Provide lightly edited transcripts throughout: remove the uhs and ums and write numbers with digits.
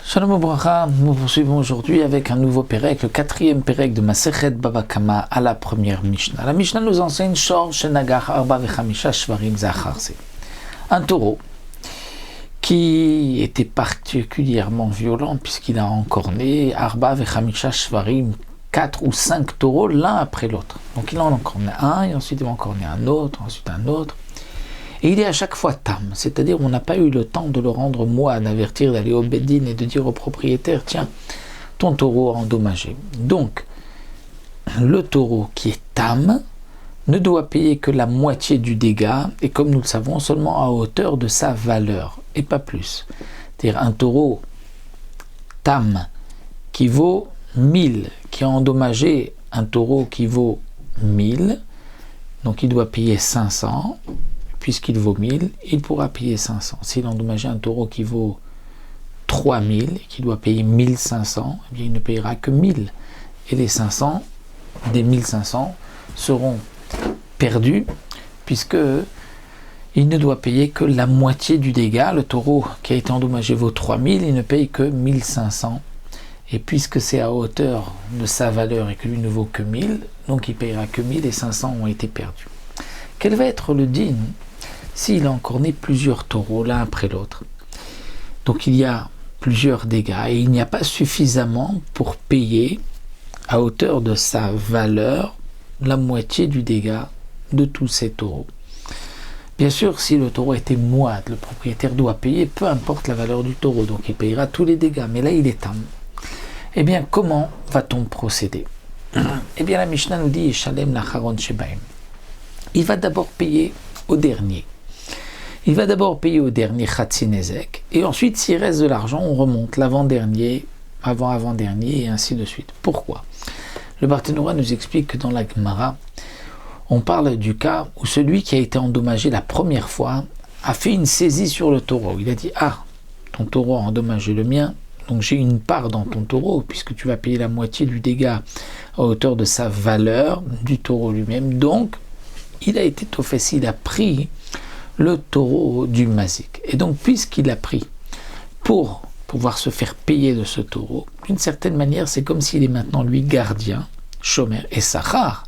Shalom Obracha, nous poursuivons aujourd'hui avec un nouveau Pérec, le 4e Pérec de Masechet Baba Kama à la première Mishnah. La Mishnah nous enseigne Shor Shenagar Arba Vechamisha Shvarim Zacharse. Un taureau qui était particulièrement violent puisqu'il a encorné Arba Vechamisha Shvarim, 4 ou 5 taureaux l'un après l'autre. Donc il en encorné un et ensuite il va encorner un autre, ensuite un autre. Et il est à chaque fois tam, c'est-à-dire on n'a pas eu le temps de le rendre moine, d'avertir d'aller au Beddin et de dire au propriétaire, tiens, ton taureau a endommagé. Donc, le taureau qui est tam ne doit payer que la moitié du dégât, et comme nous le savons, seulement à hauteur de sa valeur, et pas plus. C'est-à-dire un taureau tam qui vaut 1000, qui a endommagé un taureau qui vaut 1000, donc il doit payer 500, puisqu'il vaut 1000, il pourra payer 500. S'il a endommagé un taureau qui vaut 3000 et qui doit payer 1500, eh bien il ne payera que 1000. Et les 500 des 1500 seront perdus, puisque il ne doit payer que la moitié du dégât. Le taureau qui a été endommagé vaut 3000, il ne paye que 1500. Et puisque c'est à hauteur de sa valeur et que lui ne vaut que 1000, donc il payera que 1000 et 500 ont été perdus. Quel va être le din s'il a encorné plusieurs taureaux l'un après l'autre? Donc il y a plusieurs dégâts et il n'y a pas suffisamment pour payer à hauteur de sa valeur la moitié du dégât de tous ces taureaux. Bien sûr, si le taureau était moide, le propriétaire doit payer, peu importe la valeur du taureau, donc il payera tous les dégâts, mais là il est tam. Eh bien, comment va-t-on procéder? Eh bien, la Mishnah nous dit Shalem lacharon shebaim. Il va d'abord payer au dernier. Il va d'abord payer au dernier Khatsinezek, et ensuite, s'il reste de l'argent, on remonte l'avant-dernier, avant-avant-dernier, et ainsi de suite. Pourquoi? Le Barthénoura nous explique que dans la Gemara, on parle du cas où celui qui a été endommagé la première fois a fait une saisie sur le taureau. Il a dit, ah, ton taureau a endommagé le mien, donc j'ai une part dans ton taureau, puisque tu vas payer la moitié du dégât à hauteur de sa valeur du taureau lui-même. Donc, il a été tofessi, il a pris le taureau du mazik. Et donc, puisqu'il a pris pour pouvoir se faire payer de ce taureau, d'une certaine manière, c'est comme s'il est maintenant lui gardien, shomer et sachar.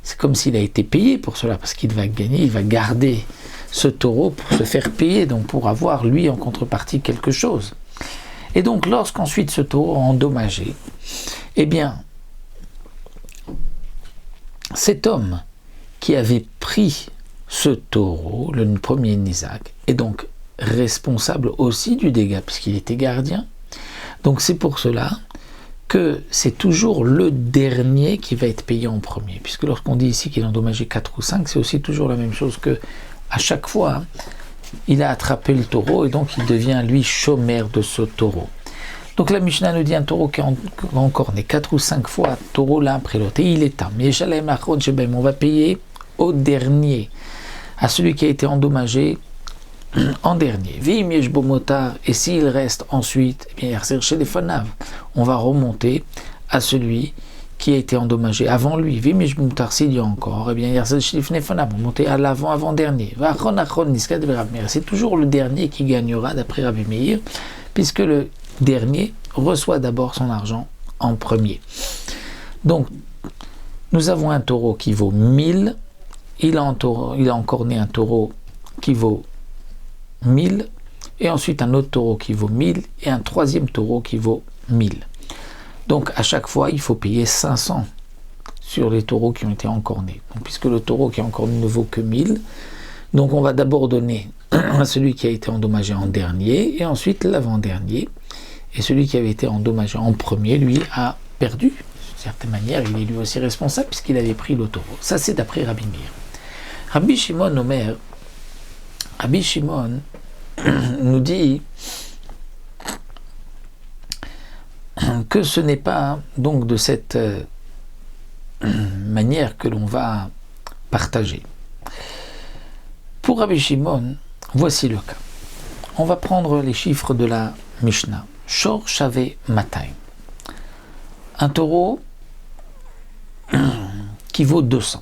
C'est comme s'il a été payé pour cela, parce qu'il va gagner, il va garder ce taureau pour se faire payer, donc pour avoir lui en contrepartie quelque chose. Et donc, lorsqu'ensuite ce taureau a endommagé, eh bien, cet homme qui avait pris ce taureau, le premier Nizak, est donc responsable aussi du dégât, puisqu'il était gardien. Donc c'est pour cela que c'est toujours le dernier qui va être payé en premier, puisque lorsqu'on dit ici qu'il a endommagé 4 ou 5, c'est aussi toujours la même chose que à chaque fois, il a attrapé le taureau, et donc il devient lui chômeur de ce taureau. Donc la Mishnah nous dit un taureau qui a encore né 4 ou 5 fois, taureau l'un après l'autre, et il est tam. On va payer au dernier, à celui qui a été endommagé en dernier. Et s'il reste ensuite, eh bien, on va remonter à celui qui a été endommagé avant lui. S'il y a encore, eh bien, on va monter à l'avant-avant-dernier. C'est toujours le dernier qui gagnera d'après Rabbi Meir, puisque le dernier reçoit d'abord son argent en premier. Donc, nous avons un taureau qui vaut 1000, il a encore né un taureau qui vaut 1000, et ensuite un autre taureau qui vaut 1000, et un troisième taureau qui vaut 1000. Donc, à chaque fois, il faut payer 500 sur les taureaux qui ont été encornés. Donc, puisque le taureau qui est encorné ne vaut que 1000, donc on va d'abord donner à celui qui a été endommagé en dernier, et ensuite l'avant-dernier. Et celui qui avait été endommagé en premier, lui, a perdu. D'une certaine manière, il est lui aussi responsable puisqu'il avait pris le taureau. Ça, c'est d'après Rabbi Meir. Rabbi Shimon Omer, Rabbi Shimon nous dit que ce n'est pas donc de cette manière que l'on va partager. Pour Rabbi Shimon, voici le cas. On va prendre les chiffres de la Mishnah. Shor Shave Matay. un taureau qui vaut 200.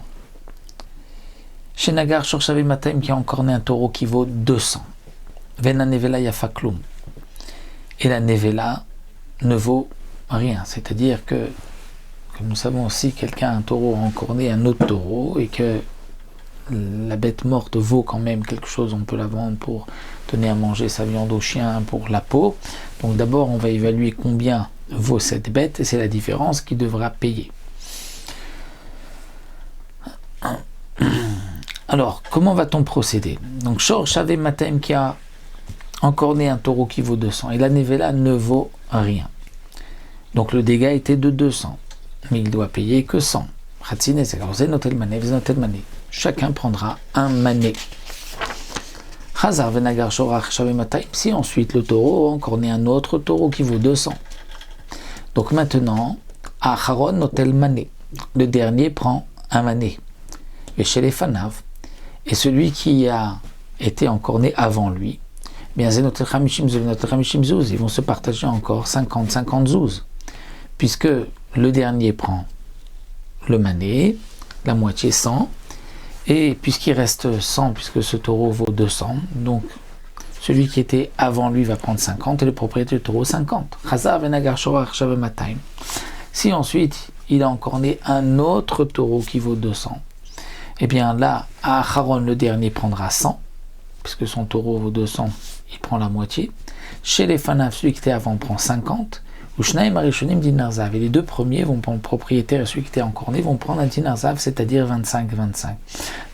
Chez Nagar Shorshavé Mataim qui a encore né un taureau qui vaut 200. Vena Nevela Yafaklum. Et la Nevela ne vaut rien. C'est-à-dire que, comme nous savons aussi, quelqu'un a un taureau a encore né un autre taureau et que la bête morte vaut quand même quelque chose, on peut la vendre pour donner à manger sa viande au chien pour la peau. Donc d'abord on va évaluer combien vaut cette bête et c'est la différence qu'il devra payer. Alors comment va-t-on procéder? Donc Shor Shavé Mataim qui a encore né un taureau qui vaut 200 et la Nevela ne vaut rien. Donc le dégât était de 200 mais il doit payer que 100. Chacun prendra un mané. Si ensuite le taureau a encore né un autre taureau qui vaut 200. Donc maintenant, Acharon notel mané. Le dernier prend un mané. Et chez les fanav, et celui qui a été encore né avant lui, bien ils vont se partager encore 50 zouz. Puisque le dernier prend le mané, la moitié 100, et puisqu'il reste 100, puisque ce taureau vaut 200, donc celui qui était avant lui va prendre 50 et le propriétaire du taureau 50. Si ensuite il a encore né un autre taureau qui vaut 200, et bien là, à Acharon, le dernier prendra 100, puisque son taureau vaut 200, il prend la moitié. Chez les fanav, celui qui était avant prend 50. Et les deux premiers vont prendre le propriétaire et celui qui était encore né vont prendre un dinar zav, c'est-à-dire 25.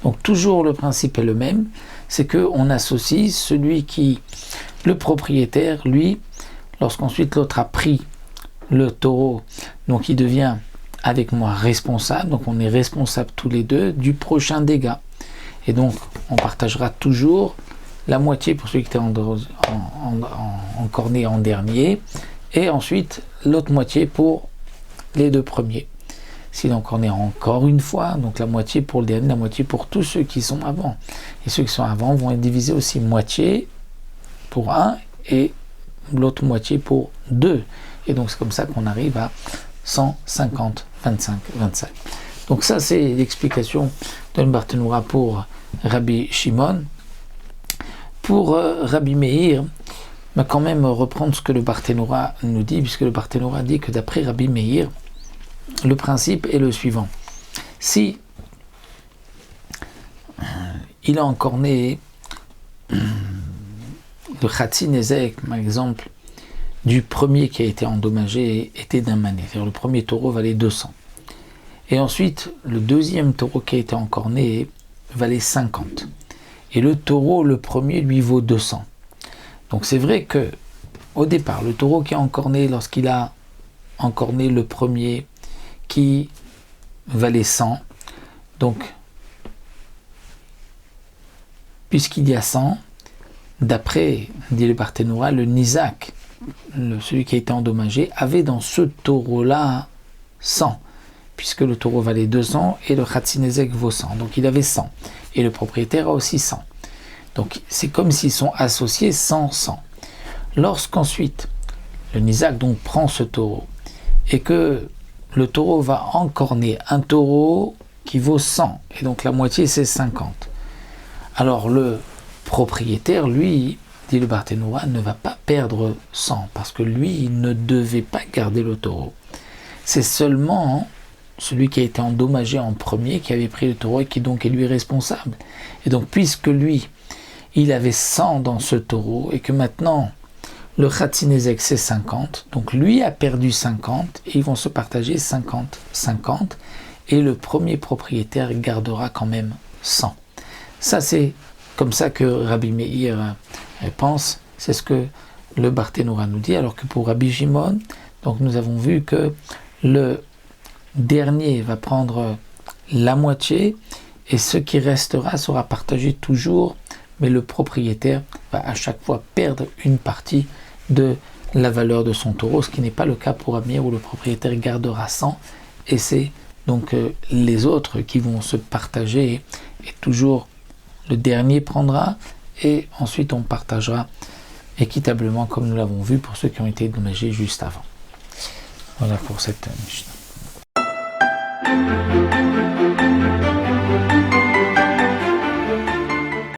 Donc toujours le principe est le même, c'est qu'on associe celui qui, le propriétaire, lui, lorsqu'ensuite l'autre a pris le taureau, donc il devient avec moi responsable, donc on est responsable tous les deux du prochain dégât. Et donc on partagera toujours la moitié pour celui qui était encore né en dernier, et ensuite l'autre moitié pour les deux premiers. S'il en est encore une fois, donc la moitié pour le dernier, la moitié pour tous ceux qui sont avant. Et ceux qui sont avant vont être divisés aussi moitié pour un et l'autre moitié pour deux. Et donc c'est comme ça qu'on arrive à 150, 25. Donc ça c'est l'explication de Barthénoura pour Rabbi Shimon. Pour Rabbi Meir, on va quand même reprendre ce que le Barthénoura nous dit, puisque le Barthénoura dit que d'après Rabbi Meir, le principe est le suivant. Si il a encore né le Khatsi Nezek, par exemple, du premier qui a été endommagé était d'un mané, c'est-à-dire le premier taureau valait 200. Et ensuite, le deuxième taureau qui a été encore né valait 50. Et le taureau, le premier, lui vaut 200. Donc c'est vrai que au départ, le taureau qui a encore né, lorsqu'il a encore né le premier qui valait 100, donc puisqu'il y a 100, d'après, dit le Barthénoura, le Nizak, celui qui a été endommagé, avait dans ce taureau-là 100, puisque le taureau valait 200 et le Khatsinezek vaut 100, donc il avait 100, et le propriétaire a aussi 100. Donc c'est comme s'ils sont associés 100. Lorsqu'ensuite le Nizak donc prend ce taureau et que le taureau va encorner un taureau qui vaut 100 et donc la moitié c'est 50. Alors le propriétaire, lui, dit le Barthénoura, ne va pas perdre 100 parce que lui il ne devait pas garder le taureau. C'est seulement celui qui a été endommagé en premier qui avait pris le taureau et qui donc est lui responsable. Et donc puisque lui il avait 100 dans ce taureau et que maintenant le Khatsinezek c'est 50, donc lui a perdu 50 et ils vont se partager 50-50 et le premier propriétaire gardera quand même 100. Ça c'est comme ça que Rabbi Meir pense, c'est ce que le Barthénoura nous dit, alors que pour Rabbi Shimon, donc nous avons vu que le dernier va prendre la moitié et ce qui restera sera partagé toujours, mais le propriétaire va à chaque fois perdre une partie de la valeur de son taureau, ce qui n'est pas le cas pour Amir où le propriétaire gardera 100 et c'est donc les autres qui vont se partager et toujours le dernier prendra et ensuite on partagera équitablement comme nous l'avons vu pour ceux qui ont été endommagés juste avant. Voilà pour cette Mishnah.